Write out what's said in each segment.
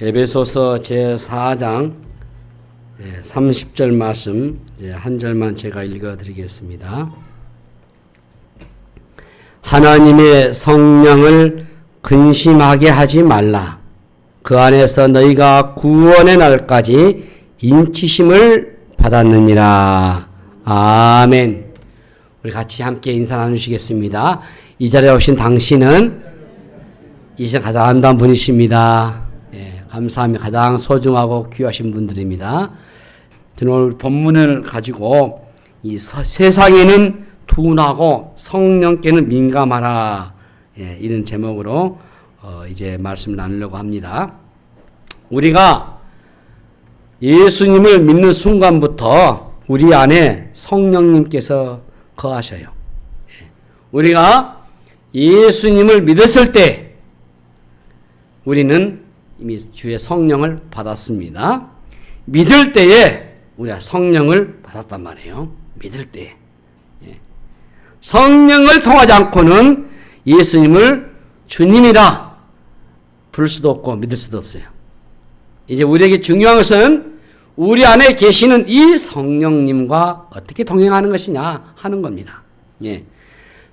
에베소서 제4장 30절 말씀 한 절만 제가 읽어드리겠습니다. 하나님의 성령을 근심하게 하지 말라. 그 안에서 너희가 구원의 날까지 인치심을 받았느니라. 아멘. 우리 같이 함께 인사 나누시겠습니다. 이 자리에 오신 당신은 이 시간 가장 아름다운 분이십니다. 감사합니다. 가장 소중하고 귀하신 분들입니다. 저는 오늘 본문을 가지고 이 세상에는 둔하고 성령께는 민감하라, 이런 제목으로 이제 말씀을 나누려고 합니다. 우리가 예수님을 믿는 순간부터 우리 안에 성령님께서 거하셔요. 우리가 예수님을 믿었을 때 우리는 이미 주의 성령을 받았습니다. 믿을 때에 우리가 성령을 받았단 말이에요. 믿을 때. 성령을 통하지 않고는 예수님을 주님이라 부를 수도 없고 믿을 수도 없어요. 이제 우리에게 중요한 것은 우리 안에 계시는 이 성령님과 어떻게 동행하는 것이냐 하는 겁니다.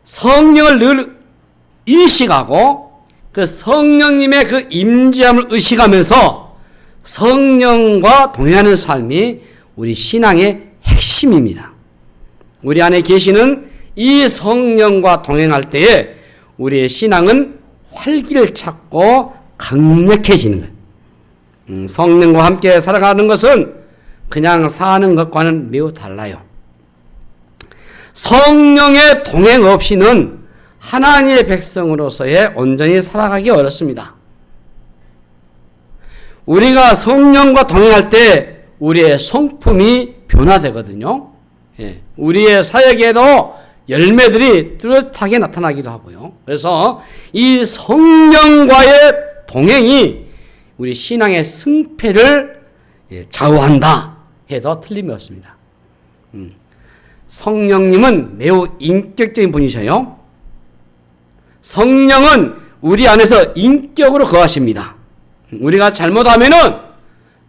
성령을 늘 인식하고 그 성령님의 그 임재함을 의식하면서 성령과 동행하는 삶이 우리 신앙의 핵심입니다. 우리 안에 계시는 이 성령과 동행할 때에 우리의 신앙은 활기를 찾고 강력해지는 거예요. 성령과 함께 살아가는 것은 그냥 사는 것과는 매우 달라요. 성령의 동행 없이는 하나님의 백성으로서의 온전히 살아가기 어렵습니다. 우리가 성령과 동행할 때 우리의 성품이 변화되거든요. 우리의 사역에도 열매들이 뚜렷하게 나타나기도 하고요. 그래서 이 성령과의 동행이 우리 신앙의 승패를 좌우한다 해도 틀림이 없습니다. 성령님은 매우 인격적인 분이셔요. 성령은 우리 안에서 인격으로 거하십니다. 우리가 잘못하면은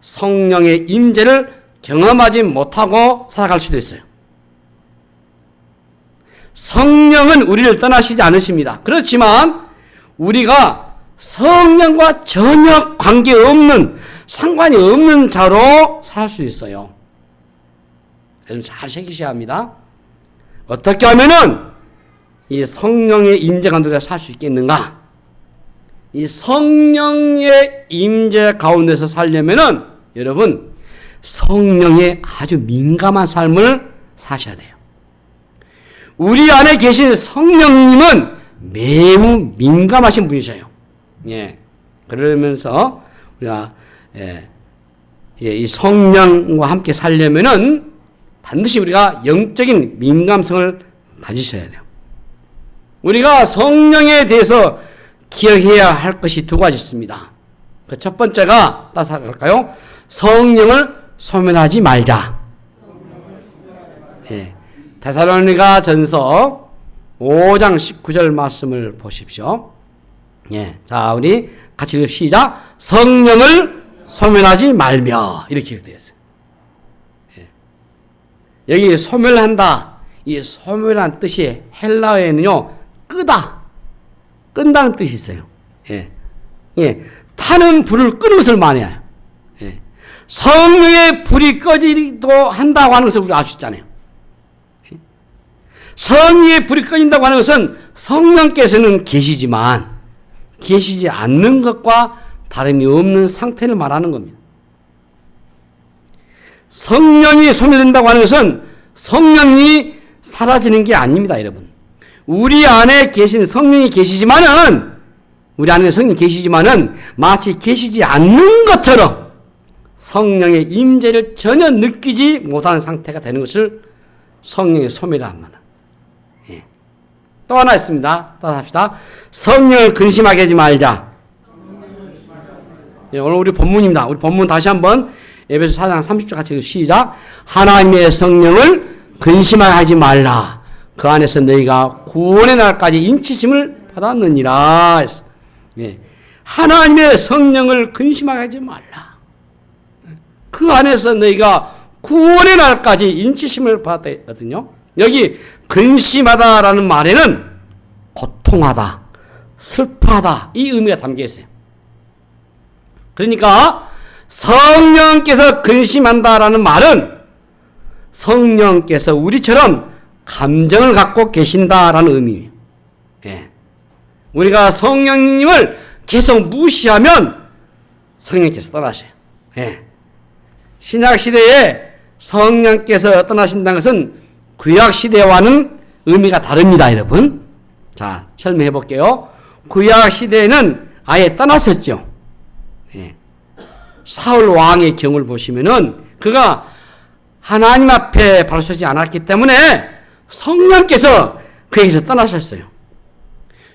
성령의 임재를 경험하지 못하고 살아갈 수도 있어요. 성령은 우리를 떠나시지 않으십니다. 그렇지만 우리가 성령과 전혀 관계없는, 상관이 없는 자로 살 수 있어요. 여러분 잘 새기셔야 합니다. 어떻게 하면은 이 성령의 임재 가운데 살 수 있겠는가? 이 성령의 임재 가운데서 살려면은 여러분 성령에 아주 민감한 삶을 사셔야 돼요. 우리 안에 계신 성령님은 매우 민감하신 분이셔요. 그러면서 우리가 이 성령과 함께 살려면은 반드시 우리가 영적인 민감성을 가지셔야 돼요. 우리가 성령에 대해서 기억해야 할 것이 두 가지 있습니다. 그 첫 번째가 따라서 할까요? 성령을 소멸하지 말자. 데살로니가 전서 5장 19절 말씀을 보십시오. 자, 우리 같이 시작. 성령을 소멸하지 말며, 이렇게 되어 있어요. 여기 소멸한다. 이 소멸한 뜻이 헬라어에는요, 끈다는 뜻이 있어요. 타는 불을 끄는 것을 말해요. 성령의 불이 꺼지기도 한다고 하는 것을 우리가 알 수 있잖아요. 성령의 불이 꺼진다고 하는 것은 성령께서는 계시지만 계시지 않는 것과 다름이 없는 상태를 말하는 겁니다. 성령이 소멸된다고 하는 것은 성령이 사라지는 게 아닙니다, 여러분. 우리 안에 계신 성령이 계시지만은, 우리 안에 성령이 계시지만은 마치 계시지 않는 것처럼 성령의 임재를 전혀 느끼지 못하는 상태가 되는 것을 성령의 소멸이라고 합니다. 또 하나 있습니다. 따라 합시다. 성령을 근심하게 하지 말자. 오늘 우리 본문입니다. 우리 본문 다시 한번 에베소 4장 30절 같이 시작. 하나님의 성령을 근심하게 하지 말라. 그 안에서 너희가 구원의 날까지 인치심을 받았느니라. 하나님의 성령을 근심하게 하지 말라. 그 안에서 너희가 구원의 날까지 인치심을 받았거든요. 여기 근심하다라는 말에는 고통하다, 슬퍼하다 이 의미가 담겨 있어요. 그러니까 성령께서 근심한다라는 말은 성령께서 우리처럼 감정을 갖고 계신다라는 의미예요. 예. 우리가 성령님을 계속 무시하면 성령께서 떠나셔요. 예. 신약시대에 성령께서 떠나신다는 것은 구약시대와는 의미가 다릅니다, 여러분. 자, 설명해 볼게요. 구약시대에는 아예 떠났었죠. 예. 사울 왕의 경우를 보시면은 그가 하나님 앞에 바로 서지 않았기 때문에 성령께서 그에게서 떠나셨어요.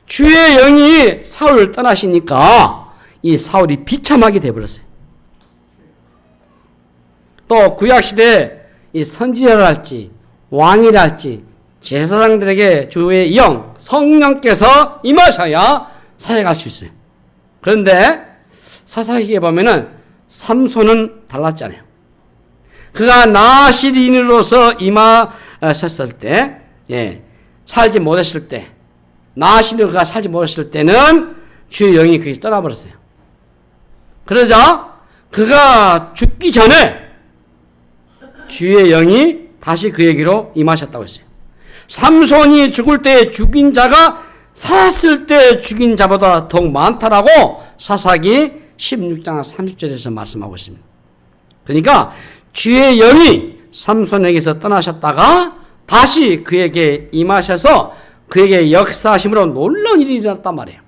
주의 영이 사울을 떠나시니까 이 사울이 비참하게 되어버렸어요. 또 구약시대 이 선지자랄지 왕이랄지 제사장들에게 주의 영 성령께서 임하셔야 사역할 수 있어요. 그런데 사사기에 보면은 삼손은 달랐잖아요. 그가 나시린으로서 임하셨을 때, 예, 살지 못했을 때, 나시린으로 그가 살지 못했을 때는 주의 영이 그에서 떠나버렸어요. 그러자 그가 죽기 전에 주의 영이 다시 그에게로 임하셨다고 했어요. 삼손이 죽을 때 죽인 자가 살았을 때 죽인 자보다 더욱 많다라고 사사기 16장 30절에서 말씀하고 있습니다. 그러니까 주의 영이 삼손에게서 떠나셨다가 다시 그에게 임하셔서 그에게 역사하심으로 놀라운 일이 일어났단 말이에요.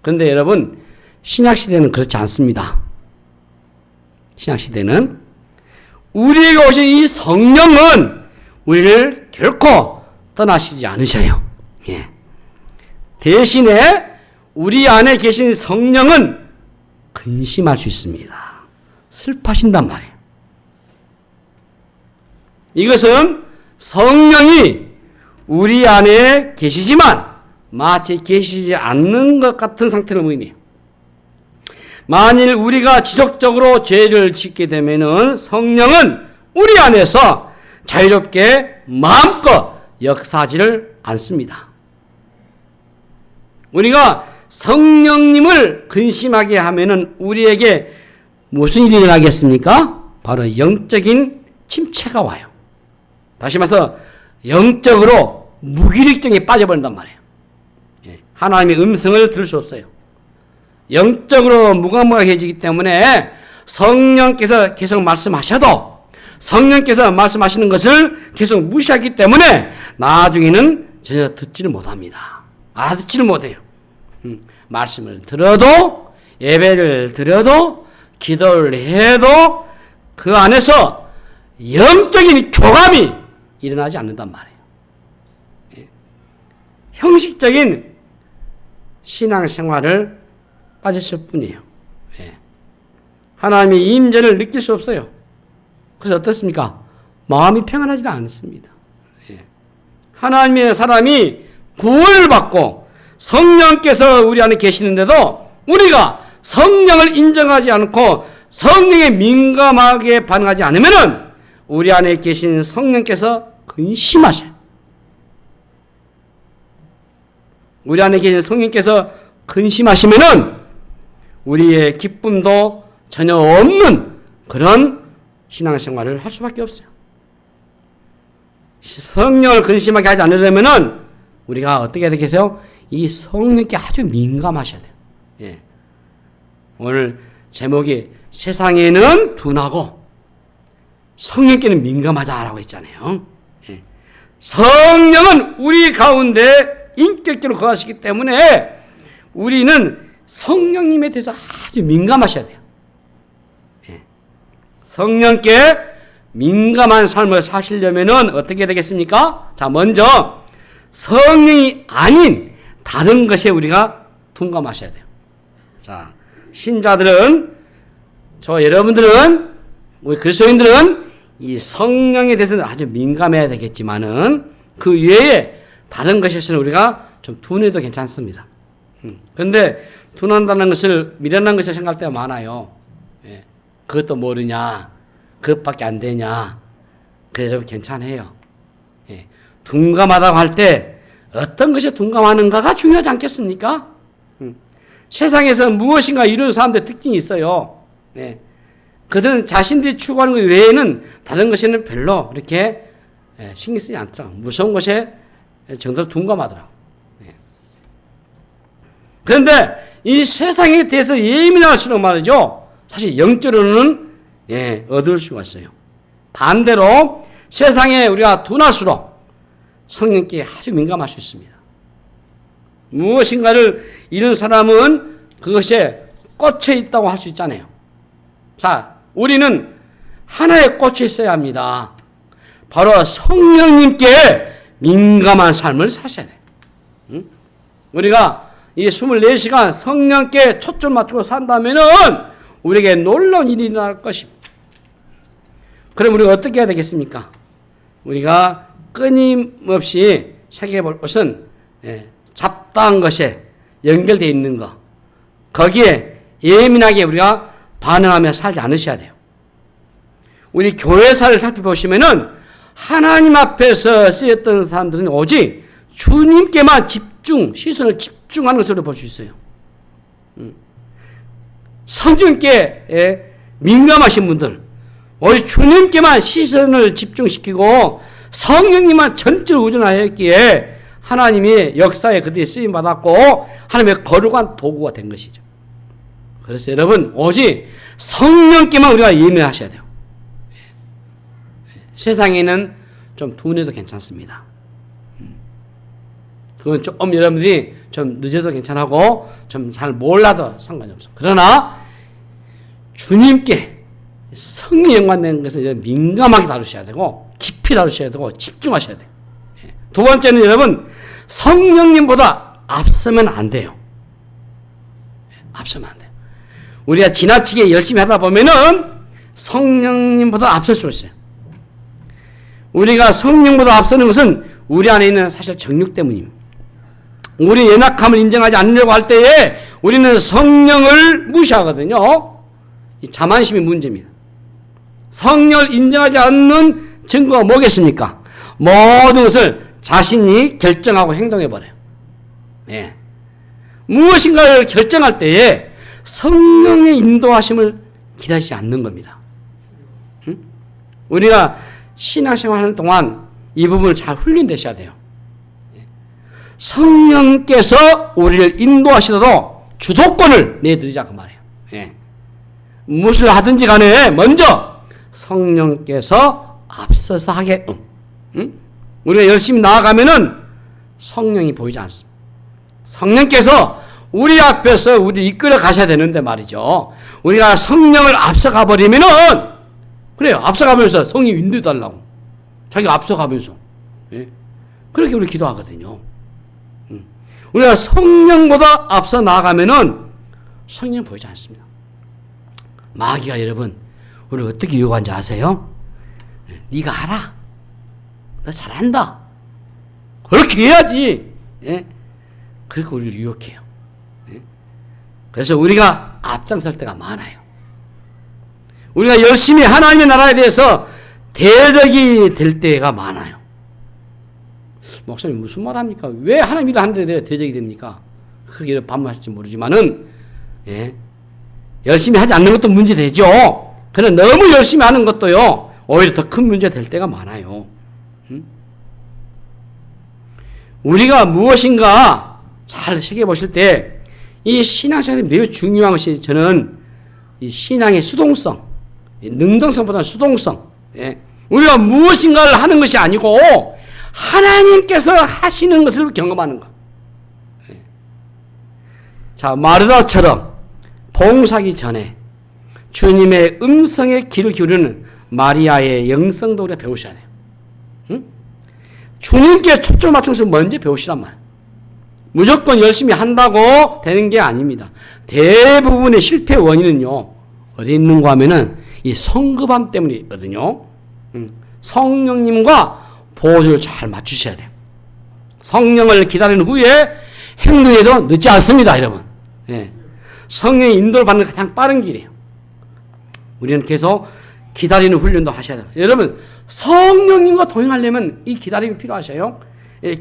그런데 여러분 신약시대는 그렇지 않습니다. 신약시대는 우리에게 오신 이 성령은 우리를 결코 떠나시지 않으셔요. 예. 대신에 우리 안에 계신 성령은 근심할 수 있습니다. 슬퍼하신단 말이에요. 이것은 성령이 우리 안에 계시지만 마치 계시지 않는 것 같은 상태를 의미해요. 만일 우리가 지속적으로 죄를 짓게 되면은 성령은 우리 안에서 자유롭게 마음껏 역사하지를 않습니다. 우리가 성령님을 근심하게 하면은 우리에게 무슨 일이 일어나겠습니까? 바로 영적인 침체가 와요. 다시 말해서 영적으로 무기력증에 빠져버린단 말이에요. 하나님의 음성을 들을 수 없어요. 영적으로 무감각해지기 때문에 성령께서 계속 말씀하셔도 성령께서 말씀하시는 것을 계속 무시하기 때문에 나중에는 전혀 듣지를 못합니다. 알아듣지를 못해요. 말씀을 들어도 예배를 드려도 기도를 해도 그 안에서 영적인 교감이 일어나지 않는단 말이에요. 형식적인 신앙생활을 빠졌을 뿐이에요. 하나님의 임재를 느낄 수 없어요. 그래서 어떻습니까? 마음이 평안하지 않습니다. 하나님의 사람이 구원을 받고 성령께서 우리 안에 계시는데도 우리가 성령을 인정하지 않고 성령에 민감하게 반응하지 않으면은 우리 안에 계신 성령께서 근심하셔요. 우리 안에 계신 성령께서 근심하시면은 우리의 기쁨도 전혀 없는 그런 신앙생활을 할 수밖에 없어요. 성령을 근심하게 하지 않으려면은 우리가 어떻게 해야 되겠어요? 이 성령께 아주 민감하셔야 돼요. 예. 오늘 제목이 세상에는 둔하고 성령께는 민감하다라고 했잖아요. 예. 성령은 우리 가운데 인격적으로 거하시기 때문에 우리는 성령님에 대해서 아주 민감하셔야 돼요. 예. 성령께 민감한 삶을 사시려면은 어떻게 되겠습니까? 자, 먼저 성령이 아닌 다른 것에 우리가 둔감하셔야 돼요. 자, 신자들은, 여러분들은, 우리 그리스도인들은 이 성령에 대해서는 아주 민감해야 되겠지만은 그 외에 다른 것에서는 우리가 좀 둔해도 괜찮습니다. 그런데 둔한다는 것을 미련한 것을 생각할 때가 많아요. 예. 그것도 모르냐, 그것밖에 안 되냐. 그래서 괜찮아요. 예. 둔감하다고 할 때 어떤 것이 둔감하는가가 중요하지 않겠습니까? 세상에서 무엇인가 이루는 사람들의 특징이 있어요. 예. 그들은 자신들이 추구하는 것 외에는 다른 것에는 별로 그렇게 신경 쓰지 않더라고요. 무서운 것에 정도로 둔감하더라고요. 예. 그런데 이 세상에 대해서 예민할수록 말이죠. 사실 영적으로는 얻을 수가 있어요. 반대로 세상에 우리가 둔할수록 성령께 아주 민감할 수 있습니다. 무엇인가를 이룬 사람은 그것에 꽂혀 있다고 할 수 있잖아요. 자, 우리는 하나에 꽂혀 있어야 합니다. 바로 성령님께 민감한 삶을 사셔야 돼요. 응? 우리가 이 24시간 성령께 초점 맞추고 산다면은 우리에게 놀라운 일이 일어날 것입니다. 그럼 우리가 어떻게 해야 되겠습니까? 우리가 끊임없이 새겨볼 것은 잡다한 것에 연결되어 있는 것, 거기에 예민하게 우리가 반응하며 살지 않으셔야 돼요. 우리 교회사를 살펴보시면은 하나님 앞에서 쓰였던 사람들은 오직 주님께만 시선을 집중하는 것으로 볼 수 있어요. 성령께 민감하신 분들, 오직 주님께만 시선을 집중시키고 성령님만 전적으로 의존하였기에 하나님이 역사에 그들이 쓰임받았고 하나님의 거룩한 도구가 된 것이죠. 그래서 여러분 오직 성령께만 우리가 예민하셔야 돼요. 세상에는 좀 둔해도 괜찮습니다. 그건 조금 여러분들이 좀 늦어도 괜찮고 좀 잘 몰라도 상관이 없어. 그러나 주님께 성령에 연관된 것을 민감하게 다루셔야 되고 깊이 다루셔야 되고 집중하셔야 돼요. 두 번째는 여러분 성령님보다 앞서면 안 돼요. 앞서면 안 돼요. 우리가 지나치게 열심히 하다 보면은 성령님보다 앞설 수 있어요. 우리가 성령보다 앞서는 것은 우리 안에 있는 사실 정욕 때문입니다. 우리 연약함을 인정하지 않으려고 할 때에 우리는 성령을 무시하거든요. 이 자만심이 문제입니다. 성령을 인정하지 않는 증거가 뭐겠습니까? 모든 것을 자신이 결정하고 행동해버려요. 네. 무엇인가를 결정할 때에 성령의 인도하심을 기다리지 않는 겁니다. 응? 우리가 신앙생활 하는 동안 이 부분을 잘 훈련되셔야 돼요. 성령께서 우리를 인도하시도록 주도권을 내드리자 그 말이에요. 예. 무엇을 하든지 간에 먼저 성령께서 앞서서 하게끔. 응? 우리가 열심히 나아가면은 성령이 보이지 않습니다. 성령께서 우리 앞에서 우리 이끌어 가셔야 되는데 말이죠. 우리가 성령을 앞서가 버리면은 그래요. 앞서가면서 성령이 인도해달라고. 자기가 앞서가면서. 예? 그렇게 우리 기도하거든요. 우리가 성령보다 앞서 나아가면은 성령이 보이지 않습니다. 마귀가 여러분 우리를 어떻게 유혹하는지 아세요? 네가 알아. 너 잘한다. 그렇게 해야지. 예? 그렇게 우리를 유혹해요. 예? 그래서 우리가 앞장설 때가 많아요. 우리가 열심히 하나님의 나라에 대해서 대적이 될 때가 많아요. 목사님 무슨 말 합니까? 왜 하나님 일을 하는데 내가 대적이 됩니까? 그렇게 반문하실지 모르지만은 예? 열심히 하지 않는 것도 문제되죠. 그러나 너무 열심히 하는 것도요 오히려 더 큰 문제가 될 때가 많아요. 우리가 무엇인가 잘 새겨보실 때 이 신앙생활이 매우 중요한 것이 저는 이 신앙의 수동성, 능동성보다는 수동성. 예. 우리가 무엇인가를 하는 것이 아니고 하나님께서 하시는 것을 경험하는 것. 예. 자, 마르다처럼 봉사하기 전에 주님의 음성에 귀를 기울이는 마리아의 영성도 우리가 배우셔야 돼요. 응? 주님께 초점 맞춰서 먼저 배우시란 말. 무조건 열심히 한다고 되는 게 아닙니다. 대부분의 실패 원인은요, 어디 있는가 하면은 이 성급함 때문이거든요. 성령님과 보조를 잘 맞추셔야 돼요. 성령을 기다리는 후에 행동해도 늦지 않습니다, 여러분. 예. 성령의 인도를 받는 가장 빠른 길이에요. 우리는 계속 기다리는 훈련도 하셔야 돼요. 여러분, 성령님과 동행하려면 이 기다림이 필요하셔요.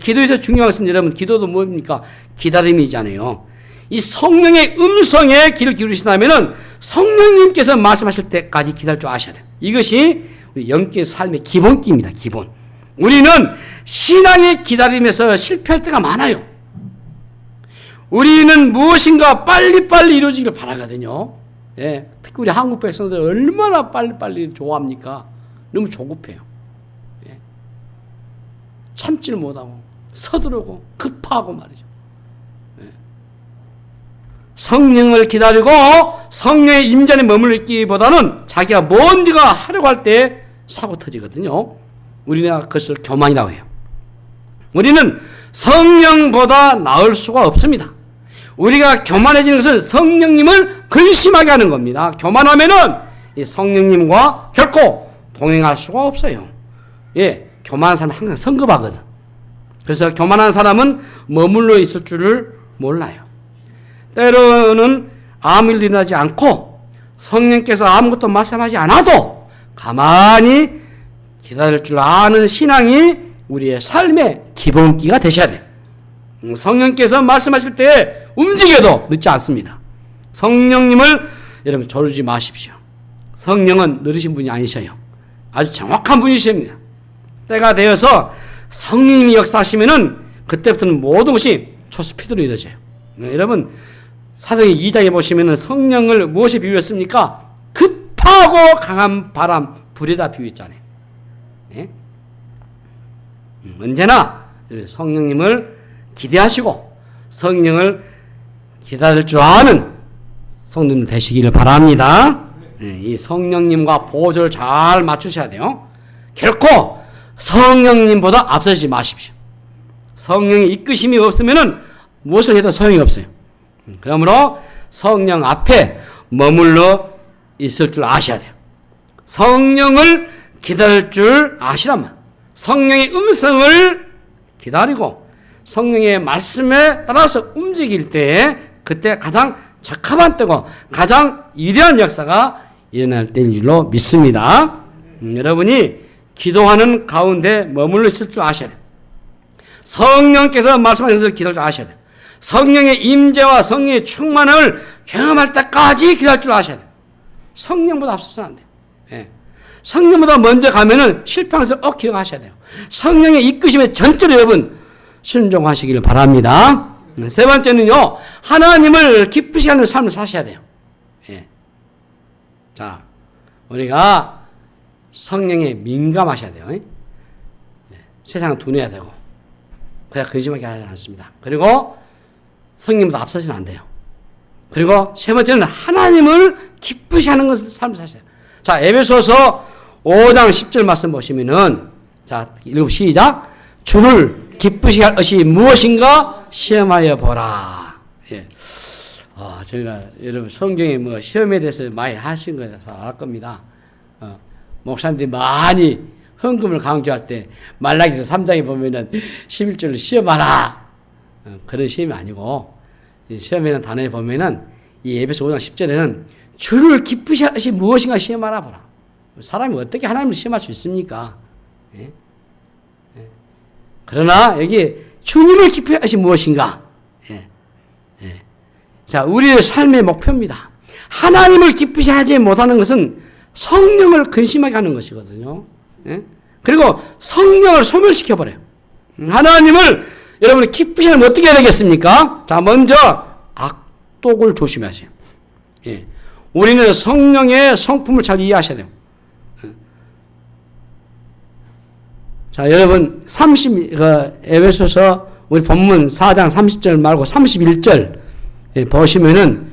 기도에서 중요한 것은 여러분, 기도도 뭡니까? 기다림이잖아요. 이 성령의 음성에 귀를 기울이신다면은 성령님께서 말씀하실 때까지 기다릴 줄 아셔야 돼요. 이것이 우리 영적인 삶의 기본기입니다. 기본. 우리는 신앙의 기다림에서 실패할 때가 많아요. 우리는 무엇인가 빨리빨리 이루어지길 바라거든요. 예, 특히 우리 한국 백성들 얼마나 빨리빨리 좋아합니까? 너무 조급해요. 예. 참지를 못하고 서두르고 급하고 말이죠. 예. 성령을 기다리고 성령의 임재에 머물기보다는 자기가 뭔지가 하려고 할 때 사고 터지거든요. 우리가 그것을 교만이라고 해요. 우리는 성령보다 나을 수가 없습니다. 우리가 교만해지는 것은 성령님을 근심하게 하는 겁니다. 교만하면은 이 성령님과 결코 동행할 수가 없어요. 예, 교만한 사람은 항상 성급하거든. 그래서 교만한 사람은 머물러 있을 줄을 몰라요. 때로는 아무 일도 일어나지 않고 성령께서 아무것도 말씀하지 않아도 가만히 기다릴 줄 아는 신앙이 우리의 삶의 기본기가 되셔야 돼요. 성령께서 말씀하실 때 움직여도 늦지 않습니다. 성령님을 여러분 조르지 마십시오. 성령은 느리신 분이 아니셔요. 아주 정확한 분이십니다. 때가 되어서 성령님이 역사하시면은 그때부터는 모든 것이 초스피드로 이루어져요. 여러분 사도행 2장에 보시면은 성령을 무엇에 비유했습니까? 급하고 강한 바람, 불에다 비유했잖아요. 예? 언제나 성령님을 기대하시고 성령을 기다릴 줄 아는 성도님 되시기를 바랍니다. 이 성령님과 보조를 잘 맞추셔야 돼요. 결코 성령님보다 앞서지 마십시오. 성령의 이끄심이 없으면 무엇을 해도 소용이 없어요. 그러므로 성령 앞에 머물러 있을 줄 아셔야 돼요. 성령을 기다릴 줄 아시란 말. 성령의 음성을 기다리고 성령의 말씀에 따라서 움직일 때 그때 가장 적합한 때고 가장 위대한 역사가 일어날 때인 줄로 믿습니다. 여러분이 기도하는 가운데 머물러 있을 줄 아셔야 돼요. 성령께서 말씀하신 것을 기다릴 줄 아셔야 돼요. 성령의 임재와 성령의 충만을 경험할 때까지 기다릴 줄 아셔야 돼요. 성령보다 앞서서는 안 돼요. 예. 성령보다 먼저 가면은 실패하는 것을 기억하셔야 돼요. 성령의 이끄심에 전적으로 여러분 순종하시기를 바랍니다. 세 번째는요, 하나님을 기쁘시게 하는 삶을 사셔야 돼요. 예. 자, 우리가 성령에 민감하셔야 돼요. 예. 세상을 두뇌야 되고, 그래야 근심하게 하지 않습니다. 그리고 성령보다 앞서서는 안 돼요. 그리고 세 번째는 하나님을 기쁘시게 하는 것을 삶을 사셔야 돼요. 자, 에베소서 5장 10절 말씀 보시면은, 자, 읽어 시작. 주를 기쁘시게 할 것이 무엇인가 시험하여 보라. 예. 저희가 여러분 성경에 뭐 시험에 대해서 많이 하신 거라서 알 겁니다. 목사님들이 많이 헌금을 강조할 때 말라기서 3장에 보면은 11절을 시험하라. 그런 시험이 아니고 시험에는 단어에 보면은 이 에베소 5장 10절에는 주를 기쁘시게 할 것이 무엇인가 시험하라 보라. 사람이 어떻게 하나님을 시험할 수 있습니까? 예? 그러나 여기 주님을 기쁘게 하신 무엇인가? 예. 예. 자, 우리의 삶의 목표입니다. 하나님을 기쁘게 하지 못하는 것은 성령을 근심하게 하는 것이거든요. 예? 그리고 성령을 소멸시켜버려요. 하나님을 여러분이 기쁘게 하면 어떻게 해야 되겠습니까? 자, 먼저 악독을 조심하세요. 예. 우리는 성령의 성품을 잘 이해하셔야 돼요. 자, 여러분, 에베소서 우리 본문 4장 30절 말고 31절 보시면은,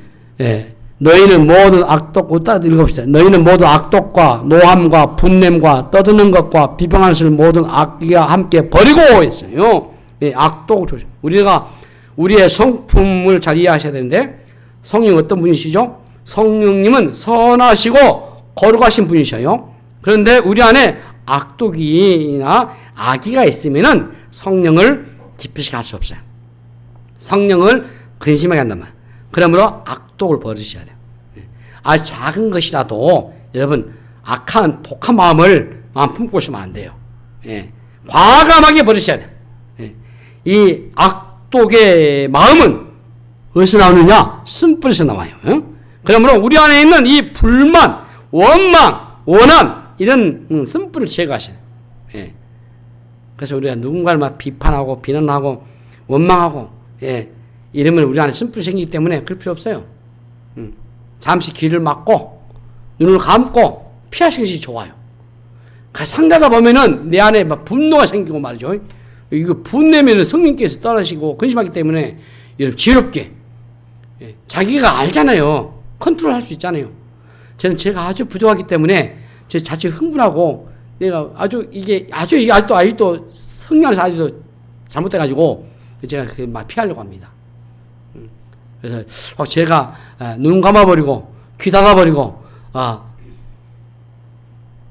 너희는 모든 악독, 따라 읽어봅시다. 너희는 모두 악독과 노함과 분냄과 떠드는 것과 비방하는 것을 모든 악기와 함께 버리고 했어요. 악독을 조심. 우리가 우리의 성품을 잘 이해하셔야 되는데, 성령 어떤 분이시죠? 성령님은 선하시고 거룩하신 분이셔요. 그런데 우리 안에 악독이나 악의가 있으면은 성령을 기쁘시게 할 수 없어요. 성령을 근심하게 한단 말이에요. 그러므로 악독을 버리셔야 돼요. 아주 작은 것이라도 여러분 악한 독한 마음 품고 있으면 안 돼요. 과감하게 버리셔야 돼요. 이 악독의 마음은 어디서 나오느냐? 쓴뿌리에서 나와요. 그러므로 우리 안에 있는 이 불만, 원망, 원한 이런 쓴뿌리를 제거하셔야 돼요. 그래서 우리가 누군가를 막 비판하고 비난하고 원망하고 이러면 우리 안에 쓴뿌리 생기기 때문에 그럴 필요 없어요. 잠시 귀를 막고 눈을 감고 피하시는 것이 좋아요. 상대하다 보면은 내 안에 막 분노가 생기고 말이죠. 이거 분내면은 성령께서 떠나시고 근심하기 때문에 여러분 지혜롭게 자기가 알잖아요. 컨트롤 할 수 있잖아요. 저는 제가 아주 부족하기 때문에 제 자칫 흥분하고 내가 아주 이게 아직도 성령 안에서 아주 잘못돼가지고 제가 그게 막 피하려고 합니다. 그래서 제가 눈 감아버리고 귀 닫아버리고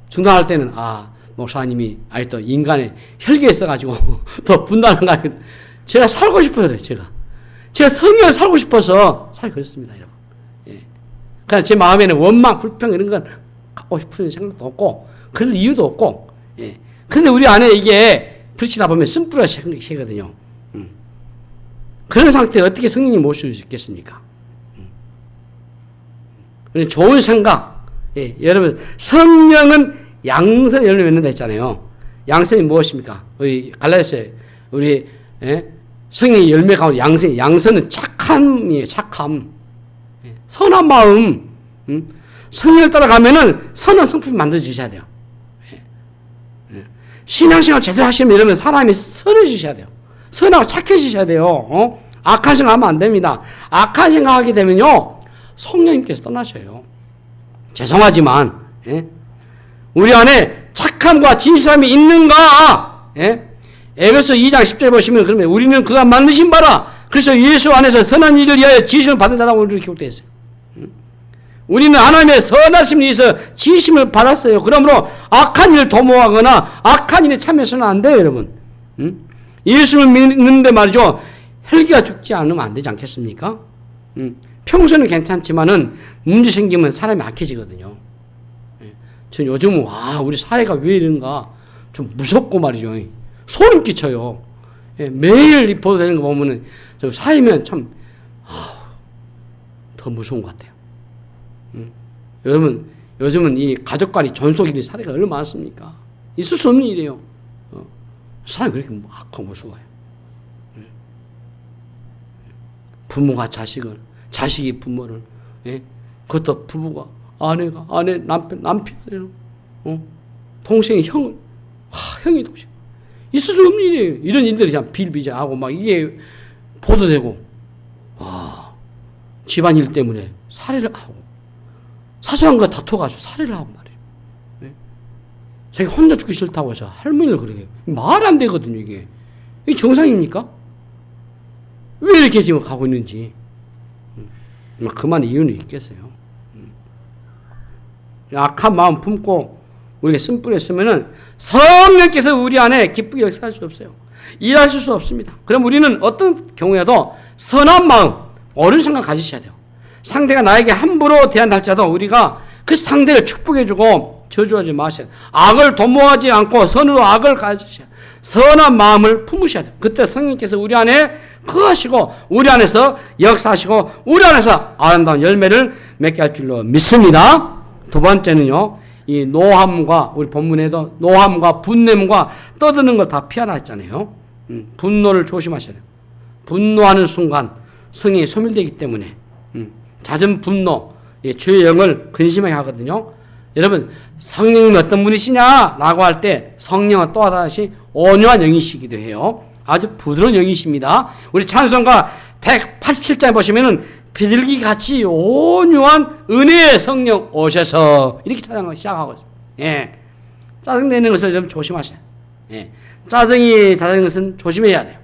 중단할 때는 목사님이 아직도 인간의 혈기에 있어가지고 더 분단한 거 아니에요. 제가 살고 싶어요. 제가 성령을 살고 싶어서 살기 그렇습니다, 여러분. 그냥 제 마음에는 원망, 불평 이런 건 갖고 싶은 생각도 없고 그럴 이유도 없고. 근데 우리 안에 이게 부딪히다 보면 쓴뿌리가 새거든요. 그런 상태에 어떻게 성령이 모실 수 있겠습니까? 좋은 생각. 여러분 성령은 양선의 열매 맺는다 했잖아요. 양선이 무엇입니까? 우리 갈라디아서에 우리 성령의 열매 가운데 양선은 착함이에요. 착함. 선한 마음. 성령을 따라가면은 선한 성품이 만들어지셔야 돼요. 신앙생활 제대로 하시면 이러면 사람이 선해지셔야 돼요. 선하고 착해지셔야 돼요. 악한 생각하면 안 됩니다. 악한 생각하게 되면요 성령님께서 떠나셔요. 죄송하지만 우리 안에 착함과 진실함이 있는가? 에베소 2장 10절 보시면 그러면 우리는 그가 만드신 바라 그래서 예수 안에서 선한 일을 위하여 지으심을 받은 자라고 우리를 기록되어 있어요. 우리는 하나님의 선하심을 위해서 지으심을 받았어요. 그러므로 악한 일을 도모하거나 악한 일에 참여해서는 안 돼요, 여러분. 예수를 믿는데 말이죠. 혈기가 죽지 않으면 안 되지 않겠습니까? 평소는 괜찮지만은 문제 생기면 사람이 악해지거든요. 전 요즘은 우리 사회가 왜 이런가 좀 무섭고 말이죠. 소름 끼쳐요. 매일 보도되는 거 보면은 사회면 참 더 무서운 것 같아요. 여러분 요즘은 이 가족 간의 존속일이 사례가 얼마나 많습니까? 있을 수 없는 일이에요. 사람이 그렇게 악하고 무서워요. 부모가 자식을, 자식이 부모를, 그것도 부부가, 아내, 남편을, 동생이 형을, 형이 동생. 있을 수 없는 일이에요. 이런 일들이 그냥 비일비재하고 막 이게 보도되고, 집안일 때문에 살해를 하고, 사소한 거 다퉈가지고 살해를 하고 말이에요. 자기 혼자 죽기 싫다고 해서 할머니를 그러게. 말 안 되거든요, 이게. 이게 정상입니까? 왜 이렇게 지금 가고 있는지. 그만 이유는 있겠어요. 악한 마음 품고 우리가 쓴뿌리 했으면은 성령께서 우리 안에 기쁘게 역사할 수 없어요. 일하실 수 없습니다. 그럼 우리는 어떤 경우에도 선한 마음, 옳은 생각 가지셔야 돼요. 상대가 나에게 함부로 대한다 할지라도 우리가 그 상대를 축복해주고 저주하지 마셔야 돼요. 악을 도모하지 않고 선으로 악을 가지셔야 돼요. 선한 마음을 품으셔야 돼요. 그때 성령께서 우리 안에 거하시고 우리 안에서 역사하시고 우리 안에서 아름다운 열매를 맺게 할 줄로 믿습니다. 두 번째는요. 이 노함과 우리 본문에도 노함과 분냄과 떠드는 걸 다 피하라 했잖아요. 분노를 조심하셔야 돼요. 분노하는 순간 성령이 소멸되기 때문에 잦은 분노, 주의 영을 근심하게 하거든요. 여러분 성령님이 어떤 분이시냐 라고 할 때 성령은 또 다시 온유한 영이시기도 해요. 아주 부드러운 영이십니다. 우리 찬송가 187장에 보시면은 비둘기 같이 온유한 은혜의 성령 오셔서 이렇게 찬양을 시작하고 있어요. 짜증내는 것을 좀 조심하세요. 짜증이 자는 것은 조심해야 돼요.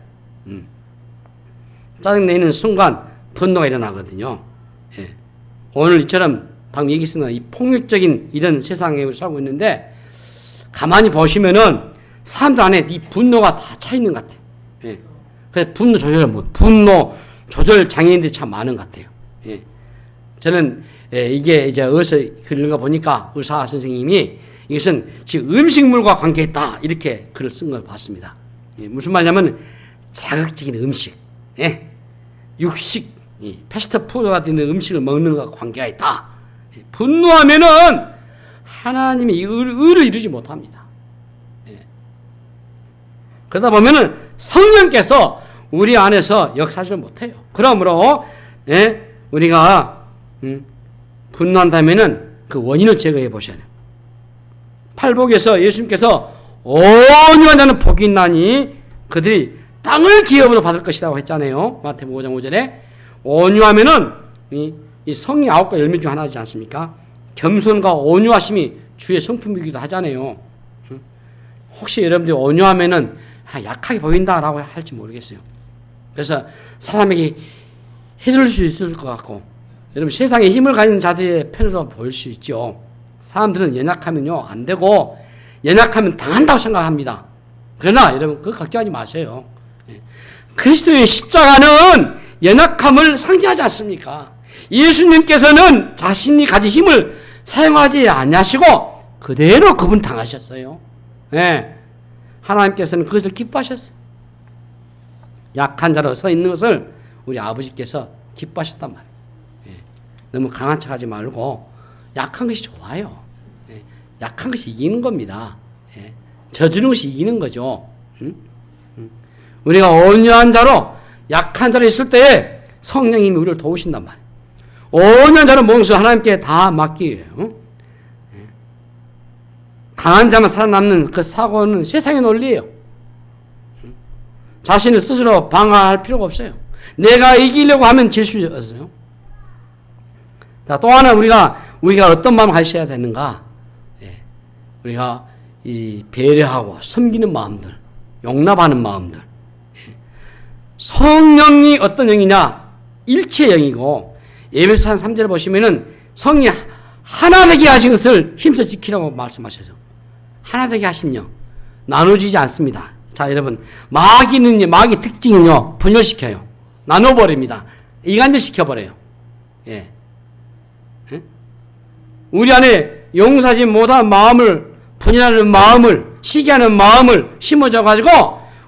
짜증내는 순간 분노가 일어나거든요. 오늘 이처럼 방금 얘기했습니다. 이 폭력적인 이런 세상에 우리 살고 있는데 가만히 보시면은 사람들 안에 이 분노가 다 차 있는 것 같아요. 그래서 분노 조절 장애인들이 참 많은 것 같아요. 예. 저는 이게 이제 어디서 글을 가 보니까 의사 선생님이 이것은 지금 음식물과 관계있다 이렇게 글을 쓴 걸 봤습니다. 예. 무슨 말이냐면 자극적인 음식, 예. 육식, 패스트푸드가 되는 음식을 먹는 것과 관계가 있다. 예. 분노하면은 하나님의 의를 이루지 못합니다. 예. 그러다 보면은 성령께서 우리 안에서 역사를 못해요. 그러므로 예, 우리가 분노한다면은 그 원인을 제거해 보셔야 돼요. 팔복에서 예수님께서 온유한 자는 복이 있나니 그들이 땅을 기업으로 받을 것이라고 했잖아요. 마태복음 5장 5절에 온유하면은 이 성령 9가지 열매 중 하나지 않습니까? 겸손과 온유하심이 주의 성품이기도 하잖아요. 혹시 여러분들이 온유하면은 약하게 보인다라고 할지 모르겠어요. 그래서 사람에게 휘둘릴 수 있을 것 같고, 여러분 세상에 힘을 가진 자들의 편으로 보일 수 있죠. 사람들은 연약하면요 안 되고 연약하면 당한다고 생각합니다. 그러나 여러분 그거 걱정하지 마세요. 그리스도의 십자가는 연약함을 상징하지 않습니까? 예수님께서는 자신이 가진 힘을 사용하지 않으시고 그대로 그분 당하셨어요. 네. 하나님께서는 그것을 기뻐하셨어요. 약한 자로 서 있는 것을 우리 아버지께서 기뻐하셨단 말이에요. 예. 너무 강한 척 하지 말고 약한 것이 좋아요. 예. 약한 것이 이기는 겁니다. 예. 져주는 것이 이기는 거죠. 우리가 온유한 자로 약한 자로 있을 때에 성령님이 우리를 도우신단 말이에요. 온유한 자로 모든 것을 하나님께 다 맡기게요. 예. 강한 자만 살아남는 그 사고는 세상의 논리예요. 자신을 스스로 방어할 필요가 없어요. 내가 이기려고 하면 질 수 있어요. 자, 또 하나 우리가 어떤 마음을 가지셔야 되는가? 예. 우리가 이 배려하고 섬기는 마음들, 용납하는 마음들. 예. 성령이 어떤 영이냐? 일체 영이고, 에베소서 3절에 보시면은 성이 하나 되게 하신 것을 힘써 지키라고 말씀하셔서 하나 되게 하신 영, 나눠지지 않습니다. 자, 여러분, 마귀의 특징은요, 분열시켜요. 나눠버립니다. 이간질시켜버려요. 예. 예? 우리 안에 용서하지 못한 마음을, 분열하는 마음을, 시기하는 마음을 심어줘가지고,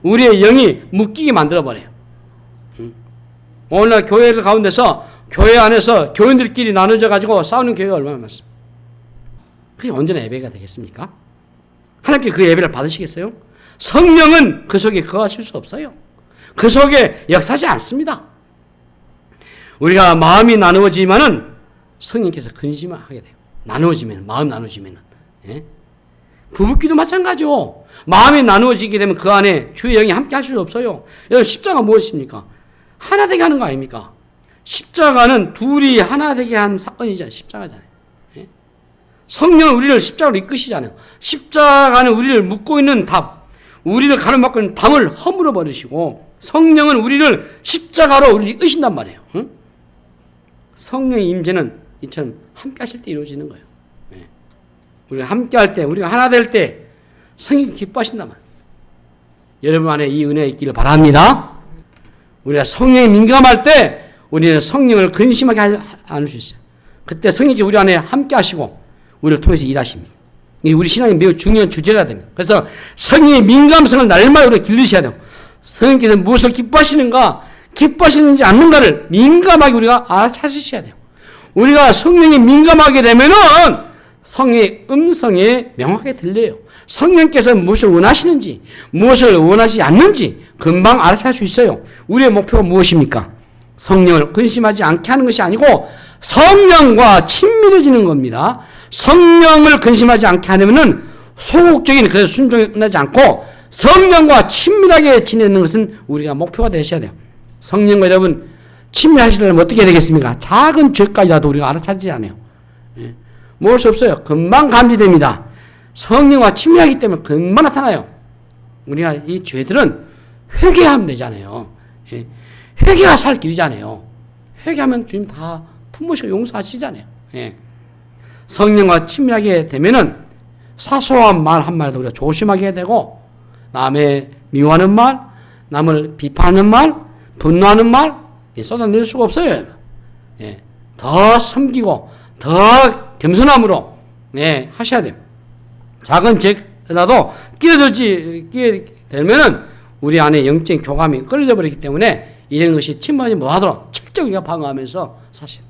우리의 영이 묶이게 만들어버려요. 오늘날 교회를 가운데서, 교회 안에서 교인들끼리 나눠져가지고 싸우는 교회가 얼마나 많습니까? 그게 언제나 예배가 되겠습니까? 하나님께 그 예배를 받으시겠어요? 성령은 그 속에 거하실 수 없어요. 그 속에 역사하지 않습니다. 우리가 마음이 나누어지면은 성령께서 근심하게 돼요. 나누어지면, 마음 나누어지면은. 예? 부부끼도 마찬가지죠. 마음이 나누어지게 되면 그 안에 주의 영이 함께 할 수 없어요. 여러분, 십자가 무엇입니까? 하나 되게 하는 거 아닙니까? 십자가는 둘이 하나 되게 한 사건이잖아요. 십자가잖아요. 예? 성령은 우리를 십자가로 이끄시잖아요. 십자가는 우리를 묶고 있는 답, 우리를 가로막고 있는 담을 허물어 버리시고, 성령은 우리를 십자가로 우리를 이끄신단 말이에요. 응? 성령의 임재는 이처럼 함께 하실 때 이루어지는 거예요. 예. 우리가 함께 할 때, 우리가 하나 될 때 성령이 기뻐하신단 말이에요. 여러분 안에 이 은혜가 있기를 바랍니다. 우리가 성령에 민감할 때 우리는 성령을 근심하게 않을 수 있어요. 그때 성령이 우리 안에 함께 하시고 우리를 통해서 일하십니다. 이게 우리 신앙이 매우 중요한 주제가 됩니다. 그래서 성령의 민감성을 날마다 우리가 길러셔야 돼요. 성령께서 무엇을 기뻐하시는가, 기뻐하시는지 않는가를 민감하게 우리가 알아차리셔야 돼요. 우리가 성령이 민감하게 되면은 성령의 음성에 명확하게 들려요. 성령께서 무엇을 원하시는지, 무엇을 원하시지 않는지 금방 알아차릴 수 있어요. 우리의 목표가 무엇입니까? 성령을 근심하지 않게 하는 것이 아니고 성령과 친밀해지는 겁니다. 성령을 근심하지 않게 하려면은 소극적인 그 순종에 끝나지 않고 성령과 친밀하게 지내는 것은 우리가 목표가 되셔야 돼요. 성령과 여러분 친밀하시려면 어떻게 해야 되겠습니까? 작은 죄까지라도 우리가 알아차리지 않아요. 예. 모를 수 없어요. 금방 감지됩니다. 성령과 친밀하기 때문에 금방 나타나요. 우리가 이 죄들은 회개하면 되잖아요. 예. 회개가 살 길이잖아요. 회개하면 주님 다 품으시고 용서하시잖아요. 예. 성령과 친밀하게 되면은 사소한 말 한마디도 우리가 조심하게 해야 되고, 남의 미워하는 말, 남을 비판하는 말, 분노하는 말 쏟아낼 수가 없어요. 예. 더 섬기고 더 겸손함으로 하셔야 돼요. 작은 죄라도 끼어들게 되면은 우리 안에 영적인 교감이 끊어져 버리기 때문에 이런 것이 침범하지 못하도록 철저하게 방어하면서 사실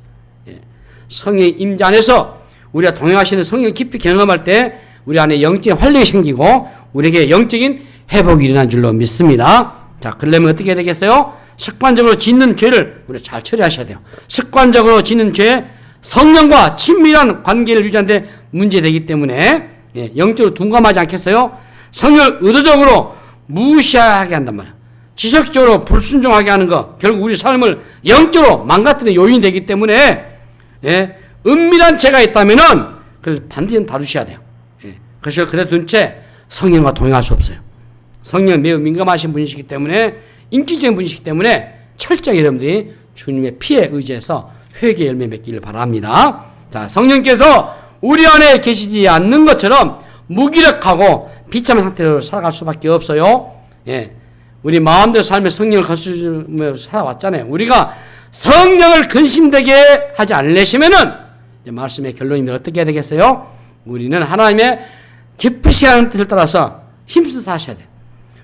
성령의 임재 안에서 우리가 동행하시는 성령 깊이 경험할 때 우리 안에 영적인 활력이 생기고 우리에게 영적인 회복이 일어난 줄로 믿습니다. 자, 그러려면 어떻게 해야 되겠어요? 습관적으로 짓는 죄를 우리가 잘 처리하셔야 돼요. 습관적으로 짓는 죄, 성령과 친밀한 관계를 유지하는 데 문제되기 때문에 영적으로 둔감하지 않겠어요? 성령을 의도적으로 무시하게 한단 말이에요. 지속적으로 불순종하게 하는 것, 결국 우리 삶을 영적으로 망가뜨리는 요인이 되기 때문에 은밀한 죄가 있다면은 그걸 반드시 다루셔야 돼요. 그래서 그래 둔 채 성령과 동행할 수 없어요. 성령은 매우 민감하신 분이시기 때문에 인기적인 분이시기 때문에 철저히 여러분들이 주님의 피에 의지해서 회개 열매 맺기를 바랍니다. 자, 성령께서 우리 안에 계시지 않는 것처럼 무기력하고 비참한 상태로 살아갈 수밖에 없어요. 우리 마음대로 삶의 성령을 거스르며 살아왔잖아요. 우리가 성령을 근심되게 하지 않으시면은 말씀의 결론입니다. 어떻게 해야 되겠어요? 우리는 하나님의 기쁘시 하는 뜻을 따라서 힘써서 하셔야 돼요.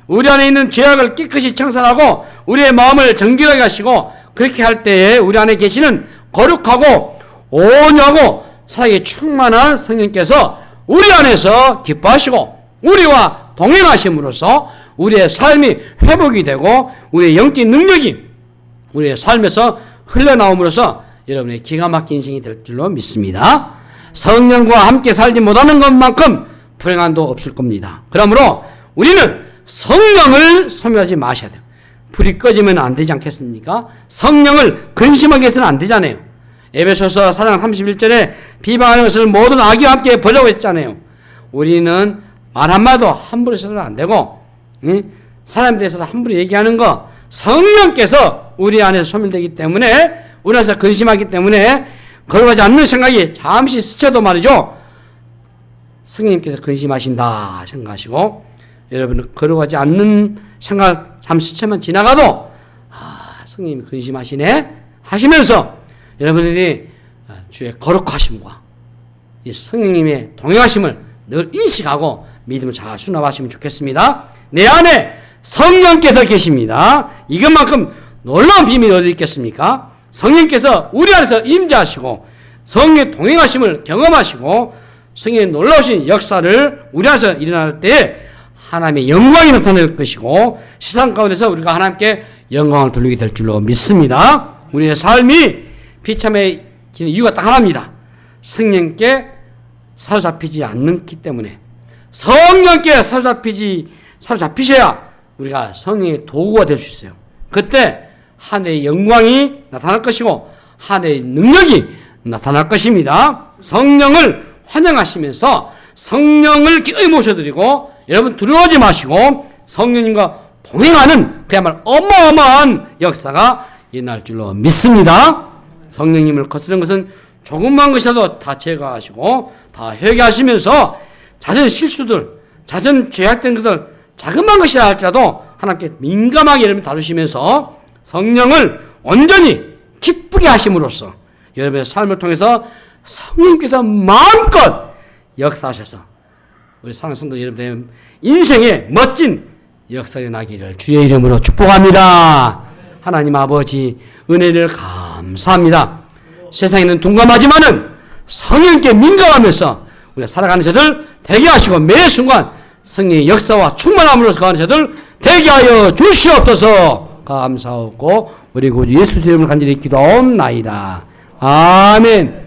우리 안에 있는 죄악을 깨끗이 청산하고 우리의 마음을 정결하게 하시고 그렇게 할 때에 우리 안에 계시는 거룩하고 온유하고 사랑에 충만한 성령께서 우리 안에서 기뻐하시고 우리와 동행하심으로써 우리의 삶이 회복이 되고 우리의 영적인 능력이 우리의 삶에서 흘러나옴으로써 여러분의 기가 막힌 인생이 될 줄로 믿습니다. 성령과 함께 살지 못하는 것만큼 불행함도 없을 겁니다. 그러므로 우리는 성령을 소멸하지 마셔야 돼요. 불이 꺼지면 안 되지 않겠습니까? 성령을 근심하게 해서는 안 되잖아요. 에베소서 4장 31절에 비방하는 것을 모든 악의와 함께 버리라고 했잖아요. 우리는 말 한마디도 함부로 해서는 안 되고 사람에 대해서도 함부로 얘기하는 거 성령께서 우리 안에서 소멸되기 때문에 우리 안에서 근심하기 때문에 거룩하지 않는 생각이 잠시 스쳐도 말이죠. 성령님께서 근심하신다 생각하시고 여러분은 거룩하지 않는 생각 잠시 스쳐만 지나가도 성령님이 근심하시네 하시면서 여러분들이 주의 거룩하심과 이 성령님의 동행하심을 늘 인식하고 믿음을 잘 수납하시면 좋겠습니다. 내 안에 성령께서 계십니다. 이것만큼 놀라운 비밀이 어디 있겠습니까? 성령께서 우리 안에서 임재하시고 성령의 동행하심을 경험하시고 성령의 놀라우신 역사를 우리 안에서 일어날 때 하나님의 영광이 나타날 것이고 세상 가운데서 우리가 하나님께 영광을 돌리게 될 줄로 믿습니다. 우리의 삶이 비참해지는 이유가 딱 하나입니다. 성령께 사로잡히지 않기 때문에 성령께 사로잡히셔야 우리가 성령의 도구가 될 수 있어요. 그때 하나님의 영광이 나타날 것이고 하나님의 능력이 나타날 것입니다. 성령을 환영하시면서 성령을 기꺼이 모셔드리고 여러분 두려워하지 마시고 성령님과 동행하는 그야말로 어마어마한 역사가 일어날 줄로 믿습니다. 성령님을 거스른 것은 조금만 것이라도 다 제거하시고 다 회개하시면서 잦은 실수들, 잦은 죄악된 것들 자그마한 것이라 할지라도 하나님께 민감하게 여러분 다루시면서 성령을 온전히 기쁘게 하심으로써 여러분의 삶을 통해서 성령께서 마음껏 역사하셔서 우리 사랑하는 성도 여러분의 인생에 멋진 역사가 나기를 주의 이름으로 축복합니다. 하나님 아버지 은혜를 감사합니다. 세상에는 둔감하지만은 성령께 민감하면서 우리가 살아가는 저들 되게 하시고 매 순간 성령의 역사와 충만함으로서 가는 저들 되게 하여 주시옵소서. 감사하고 우리 구 예수 이름을 간절히 기도하옵나이다. 아멘.